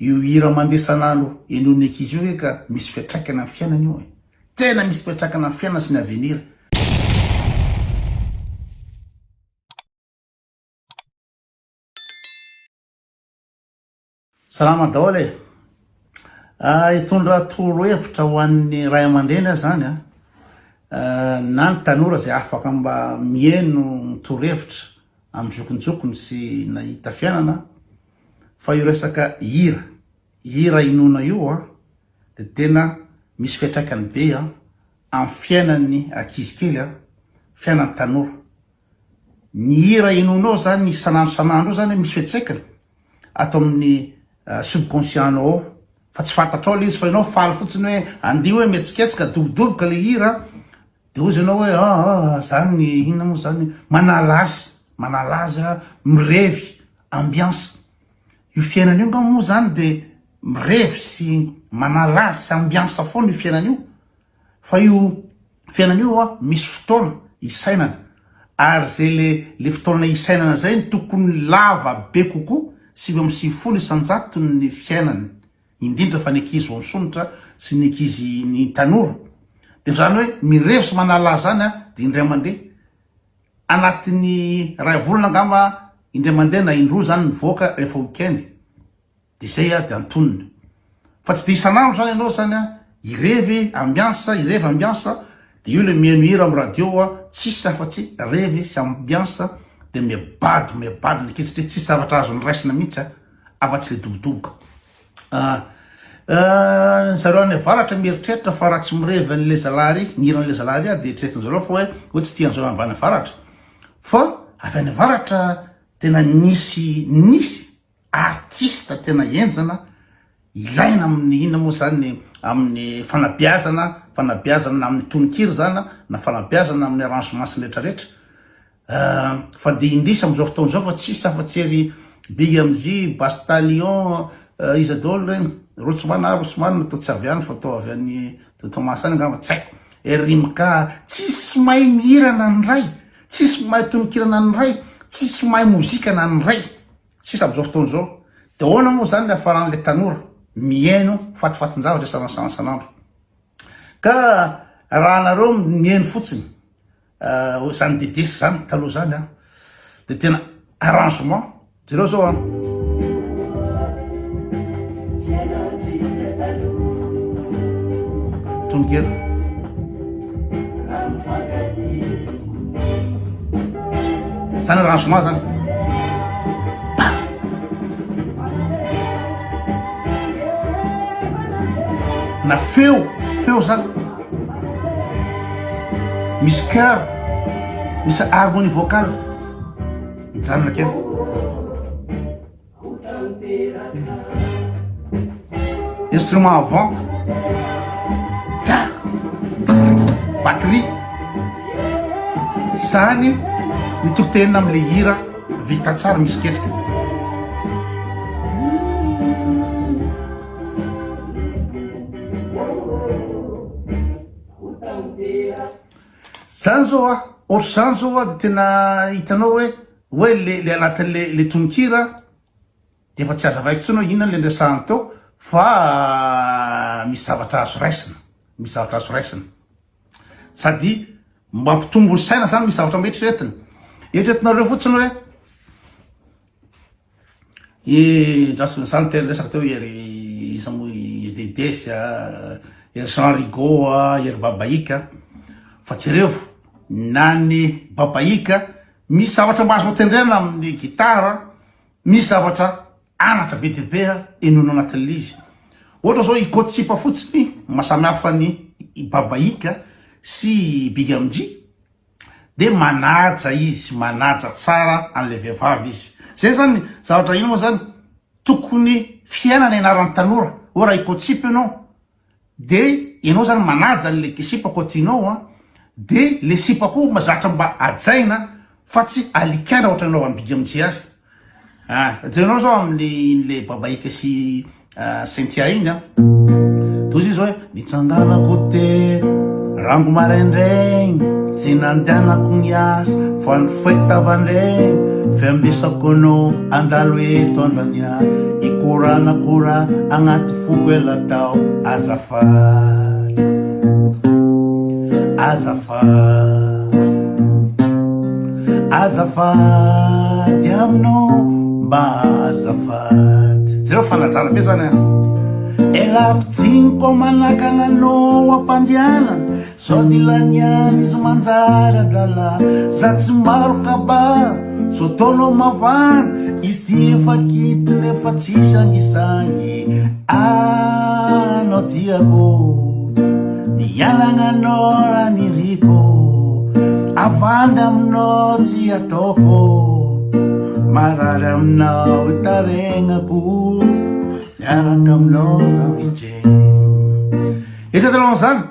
io hira mandesan'andro eno'ny ankizy io ka misy fiatraikana amin'ny fiainana io tena misy fiatraikana amin'ny fiainana sy ny avenir. Salama daholo hitondra toro-hevitra ho an'ny ray aman-dreny zany na ny tanora zay afaka mba mieno toro-hevitra amin'ny zokonjokony sy nahita fiainana fa io resaka hira inona io de tena misy fiatraikany be amin'ny fiainan'ny ankizy kely fiainan'ny tanora. Ny hira inonao zany isanandro zany misy fiatraikany ato amin'ny subconscient-nao fa tsy fantatrao le izy fa ianao faly fotsiny hoe andio hoe mietsiketsika dobodoboka le hira de ozy ianao hoe zany inona moa zany manalazy mirevy ambiance. Io fiainana io moa zany de mirevy sy manalazy sy ambiance foana io fiainana io fa io fiainana io misy fotoana isainana ary zay le fotoana isainana zay ny tokony lava be kokoa 7 isanjato ny fiainany indrindra fa ny ankizy vao misonitra sy ny ankizy ny tanora de zany hoe mirevy sy manalazy zany de indray mandeha anatin'ny ray volana angamba indray mandeha na indroa zany mivoaka rehefa weekend de zay de antonony fa tsy de isanandro zany ianao zany irevy ambiance de io le mihaino hira amin'ny radio tsisy afa-tsy revy sy ambiance de mibady ny ankizy satria tsisy zavatra azo nyraisina mihitsy afa-tsy le dobodoboka. Zareo any avaratra mieritreritra fa raha tsy mirevy an'le zalary ny hira an'le zalary de eritreretin'zareo fa hoe tsy tian'zareo avy any avaratra fa avy any avaratra tena nisy artiste tena enjana ilaina amin'ny inona moa zany amin'ny fanabeazana na amin'ny tononkira zany na fanabeazana amin'ny arrangement sy rehetrarehetra fa de indrisy am'izao fotoana zao fa tsisy afa-tsy Big MJ, Bastalion, Isadol regny Rotsmana natao tsy avy any fa atao avy any Thomas any angamba tsy haiko Rimka tsisy mahay mihirana ny ray tsisy mahay tononkirana ny ray tsisy mahay mozikana ny ray tsisy am'izao fotoana zao de ahoana moa zany afaran'le tanora mihaino fatifatin-javatra sanandro ka raha nareo mihaino fotsiny zany dedesy zany taloha zany de tena arrangement zareo zao tononkira zany arrangement zany na feo zany misy cœur misy harmonie vocale mijanona kely instrument avant batterie zany mitokitenina am'le hira vita tsara misy ketrika zany zao ohatr'zany zao de tena hitanao hoe le anatin'le tononkira de efa tsy aza vaiko tsy anao inona le ndresahany teo fa misy zavatra azo raisina sady mampitombo saina zany misy zavatra eritreretinareo fotsiny hoe zany tena resaka teo ery isamo dedesy ery Jean Rigaud ery babaika fa jerevo na ny babaika misy zavatra mahazo matendrena amin'ny gitara misy zavatra anatra be debe enono anatin'le izy ohatra zao ikotsipa fotsiny mahasamihafa ny babaika sy Big MJ de manaja tsara an'le vehivavy izy zay zany zavatra ino moa zany tokony fiainana ianaran'ny tanora raha ikotsipa ianao de ianao zany manaja le sipako tianao de le sipako mazatra mba ajaina fa tsy alikana ohatra ianao amin'ny Big MJ azy ianao zao amin'le babaika sy Cynthia iny tozy izy hoe nitsanganako te rango maraindregny tsy nandehanako ny asa fa ny fahitavandregny fiambisako anao andalo eto androania ikoranakora agnaty foko ela tao azafady azafady aminao mba azafady zero fanajana be zany elapitsiniko manakananao ampandiana sody laniany izy manjary adala za tsy maro kaba so taonao mavana izy ty efa kitiny efa tsisy angisangy anao tiako nianagnanao raha niriko avandy aminao tsy ataoko marary aminao itaregnako miaraka aminao zamijeny itatalao zany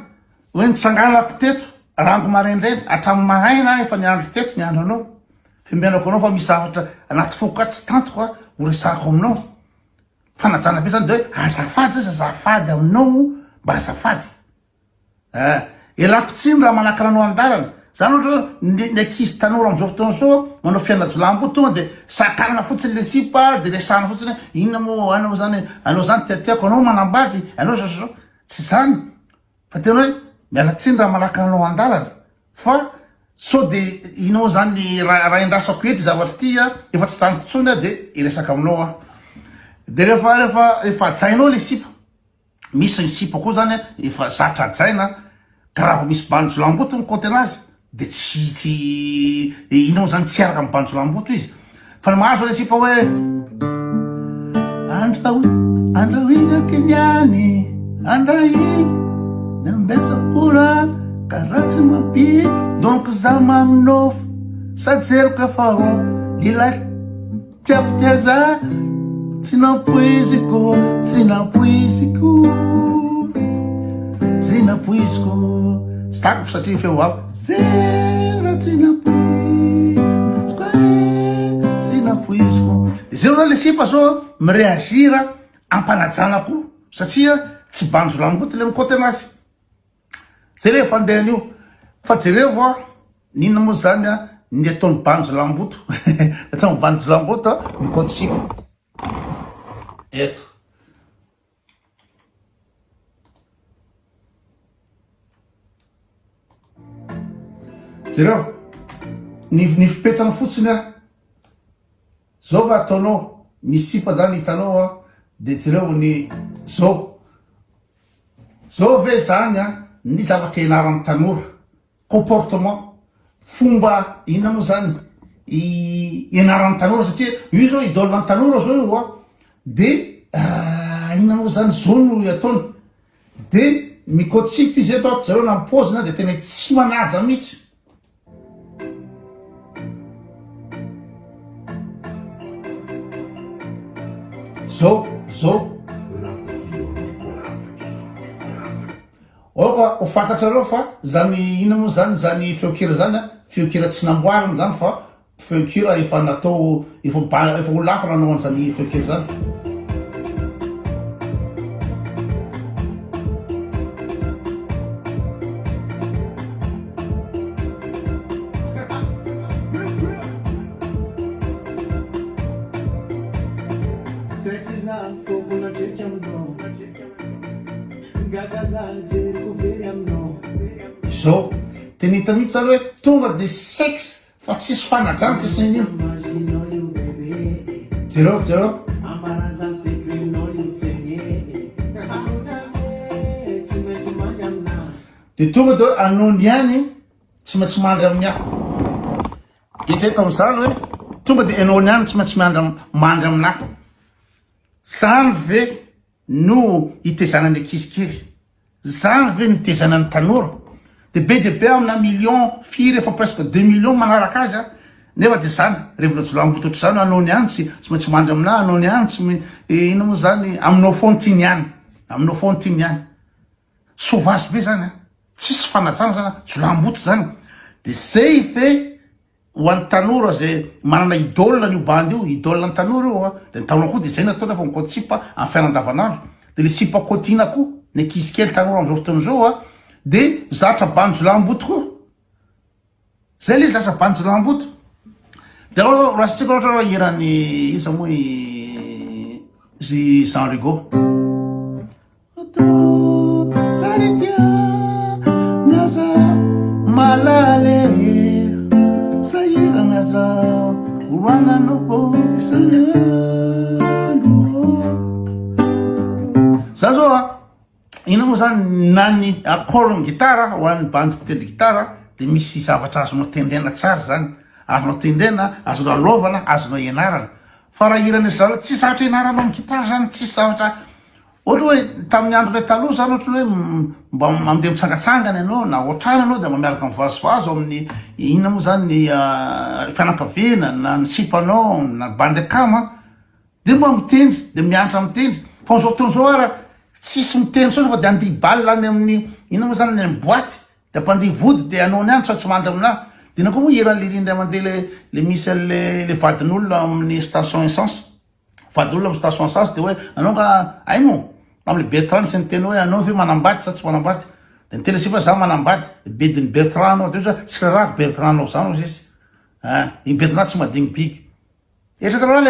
hoe nitsanganako teto rango maraindray atramy mahaina efa niandro teto niandro anao fembianako anao fa misy zavatra anaty foka tsy tantoko ho resako aminao fanajana be zany de hoe azafady izy azafady aminao mba azafady elako tsiny raha manakaranao andalana zany ohatra ny ankizy tanora amizao fotoana so manao fianajolamo tonga de sakarana fotsiny le sipa de resana fotsiny inona mo anao zany tiatiako anao manambady anao so tsy zany fa tena hoe miala tsiny raha manakaranao andalana fa so de inao zany raha indrasako ety zavatra ty efa tsy taniko tsony de iresaka aminao de rehefa ajainao le sipa misy ny sipa koa zany efa zatra ajaina ka raha misy banjolamboto ny côté anazy de tsy inao zany tsy araka amy banjolamboto izy fa ny mahazo le sipa hoe andrahoigna kenyany andrahy nambesakora karatsy mapi donc za maminofo sajeriko efa ho lila tiapitiaza tsy napoiziko tsy napoiziko tsy tako satria feo aby zera tsy napoiziko de zeo zany le sipa so mireagira ampanajanako satria tsy banjolamboto le mikoty anazy jereo fandehan'io fa jereo ninona moa zany ny ataony banjolamboto ataony banjolamboto mikoty sipa eto jereo ny fipetana fotsiny zao va ataonao ny sipa zany hitanao de jereo ny zao ve zany ny zavatra ianarany tanora comportement fomba inona moa zany ianarany tanora satria io zao idôlany tanora zao io de inona moa zany zao no ataony de mikotsipa izy eto zareo na mipozina de tena tsy manaja mihitsy zao oka ho fantatrareo fa zany ina moa zany zany feokira zany feokira tsy namboariny zany fa feokira efa natao efa ho lafa nanao an'izany feokira zany zao tena hita mihitsy zany hoe tonga de sexe fa tsisy fanajana tsy sain'io jereo de tonga de anony ihany tsy maintsy mandry amin'ny aho itreto am'izany hoe tonga de anony ihany tsy maintsy mandry aminahy zany ve no hitezanany ankizikely zany ve nitezanany tanora de be amina million firy efa presque 2 millions manaraka azy nefa de zany revolajolambota ohatry zany anao ihany tsy maintsy mandry aminahy anao ihany tsy ina moa zany aminao fontiny ihany sauvage be zany tsisy fanajana zany jolamboto zany de zay ve ho an'ny tanora zay manana idôle io bandy io idôle ny tanora io de ny tanora koa de zay nataony efa mikoty sipa amin'ny fiainandavanandro de le sipa kotina koa ny ankizy kely tanora am'izao fotoana zao de zatra banjolamboto koa zay le izy lasa banjolamboto dia raha sy tsika ohatra irany iza moa izy Jean Rigaud Saritia naza malale sayirana za urana no isanalo za zao ina moa zany nany accord ny gitara ho an'ny bandy mpitendry gitara dia misy zavatra azonao tendrena tsara zany azonao tendrena azonao alovana azonao ianarana fa raha irany zao tsy zavatra ianarana amin'ny gitara zany tsisy zavatra ohatra hoe tamin'ny andro ilay taloha zany ohatra hoe mba mandeha mitsangatsangana ianao na ohatrana anao dia mba miaraka mivazovazo amin'ny ina moa zany ny fianakaviana na ny sipanao na bandy akama dia mba mitendry dia mianatra mitendry fa zao tono zao ara tsisy mitendry sao fa dia andihy baly lany amin'ny ina moa zany ny boaty dia mpandihy vody dia anao niany fa tsy mandry aminahy dia na koa moa iran'le rindra mandeha le misy an'le vadin'olona amin'ny station essence vadin'olona amin'ny station essence dia hoe anao ka aino amin'le Bertrand sy ny teny hoe anao ve manambady sa tsy manambady dia ny tena sifa za manambady bediny Bertrand anao dia hoe tsy raha Bertrand anao zany ozy izy iny Bertrand tsy madigny bigy etraka raha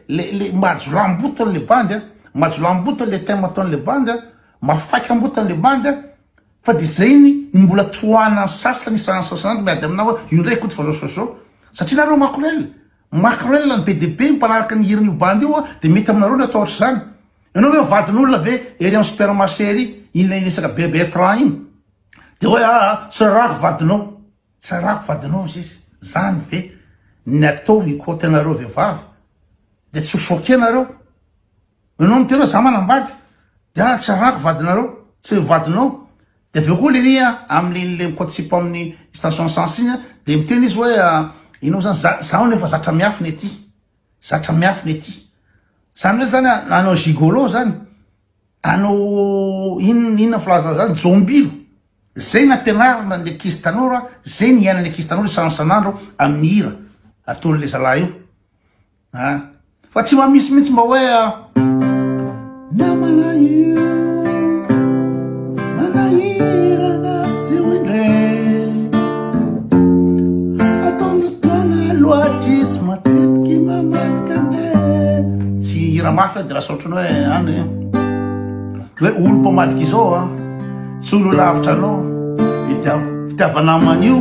le majolamboton'le bandy majolamboton'le thème ataon'le bandy mafaiky amboton'le bandy fa dia zay ny mbola tohana sasany sasany miady aminao hoe io ndraiky koty fa zao satria nareo makrel ny BDP mpanaraka ny hiran'io bandy io dia mety aminareo ny atao ohatry zany ianao hoe vadin'olona ve ery amin'ny supermarché ery iny inisaka Bertrand iny dia hoe tsy rahako vadinao izy izy zany ve ny atao mikoty anareo vehivavy dia tsy hosoke nareo ianao mitena za manambady dia tsy rahako vadinareo tsy vadinao dia aveo koa lelia amin'le mikotitsipo amin'ny station essence iny dia miteny izy hoe inao zany zaho nefa zatra miafiny ety zany hoe zany anao gigolo zany anao inona filaza zany jombilo zay nampianarana ny ankizy tanora zay ny iainany ankizy tanora isanandro amin'ny hira ataon'le zalahy io fa tsy mamisy mihitsy mba hoe namana io manahirana tsy hoindre ataon'ny tana loatrisy matetiky mamadika tsy hira mafy dia lasa ohatrany hoe any hoe olo mpamadika izao tsy olo lavitra anao fitiavanaman'io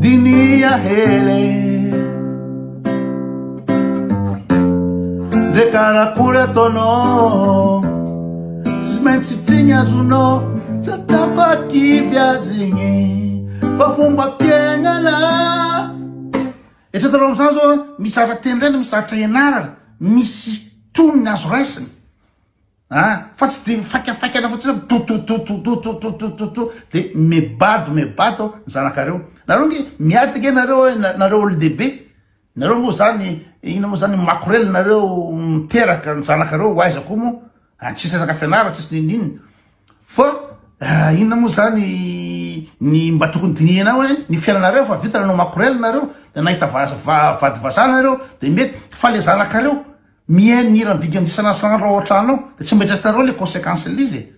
dinia hele ndre karakory ataonao tsy maintsy tsiny azonao tsy atapakivy azy igny fa fomba mpiainana etretanao am'izany zao misy zavatra tendrena misy zavatra ianarana misy tonony azo raisiny fa tsy dia fakafakana fotsiny tototototototototo dia mebado ny zanakareo nareo nge miadika nareo nareo olon-dehibe nareo moa zany ina moa zany makorel nareo miteraka ny zanakareo ho aiza koa moa tsisy azaka fianarana tsisy ninnininy fa inona moa zany ny mba tokony dinianao ny fiainanareo fa vita nanao makorel nareo dia nahita vady vazana nareo dia mety fa le zanakareo mihaino ny hiram-bigy am'disanasandro ao an-tranao dia tsy mba hitratareo le conséquence l'izy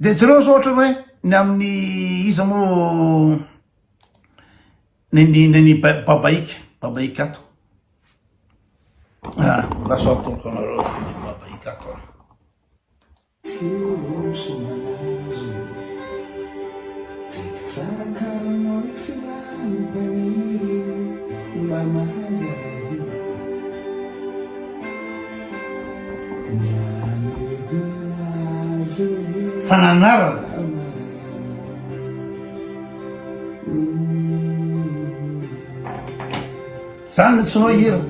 dia jereo zao ohatra hoe ny amin'ny iza moa ny babaika ato lasa atoloko anareo ny babaika ato fananarana zany no tsonao hira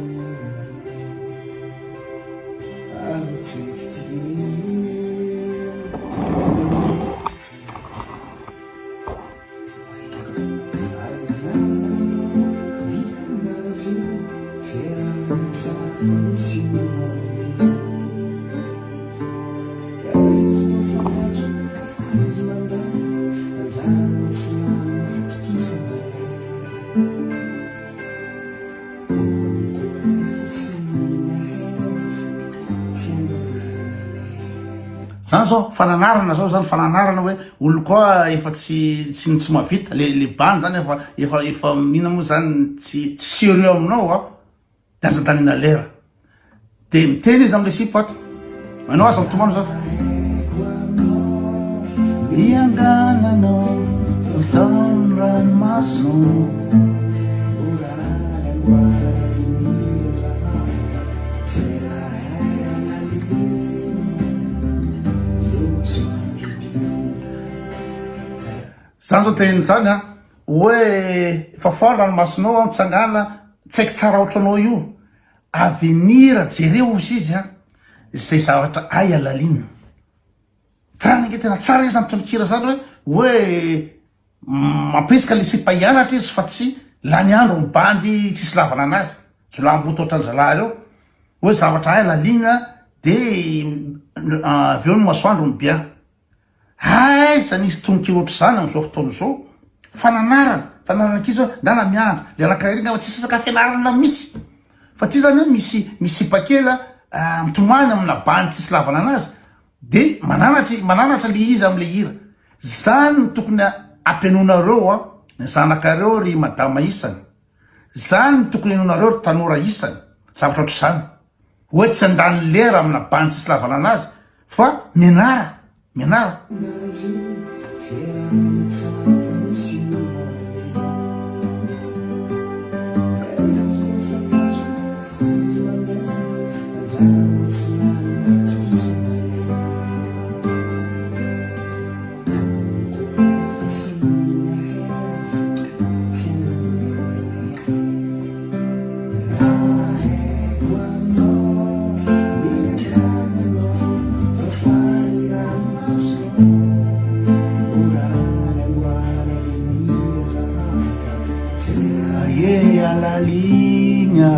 zany zao fananarana zao zany fananarana hoe olo koa efa tsy mavita le bany zany efa mihina moa zany tsy sérieux aminao a de aza-danina lera de miteny izy amle sipato manao aza mitomano zao miangananao taony ranomasino zany zao teniny zany a hoe efa fao ranomasinao mitsangana tsy haiky tsara ohatranao io avenir jereo ozy izy a zay zavatra ay alalina tranake tena tsara izy nytonikira zany hoe mampisika le sipahianatra izy fa tsy lany andro mibandy tsisy lavana anazy jolamboto ohatrandralahy reo hoe zavatra ay alalina de aveo ny masoandro mibia aiza nisy tonikira ohatry zany am'izao fotoana zao fananarana kizy hoe ndana miandro le anakirina fa tsisy saka fianarana mihitsy fa ty zany hoe misy pakela mitomany amina bany tsisy lavana anazy de mananatra le izy amle hira zany ny tokony ampianonareo a ny zanakareo ry madama isany zany ny tokony enonareo ry tanora isany zavatra ohatry zany hoe tsy andany lera amina bany tsisy lavana anazy fa mianara alalinha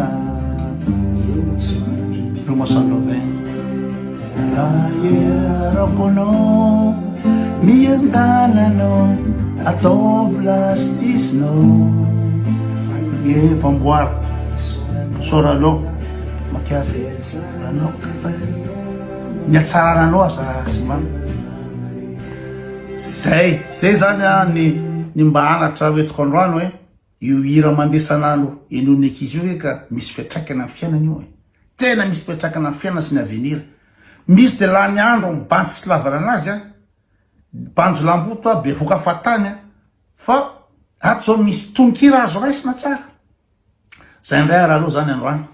romasanlovin aeraponao miandananao ataovy lastisnao e vamboary soralao makiavy anao niatsararanao aza simano zay zany a ny mba anatra hoetiko androano hoe io hira mandesanalo enony akizy io ka misy fiatraikana amin'ny fiainana io tena misy fiatraikana amin'ny fiainana sy ny avenir misy de lany andro mibantsy sy lavana anazy a banjo lamboto a be voka fatany a fa ato zao misy tonikira azo raisina tsara zay ndray raha aloha zany androany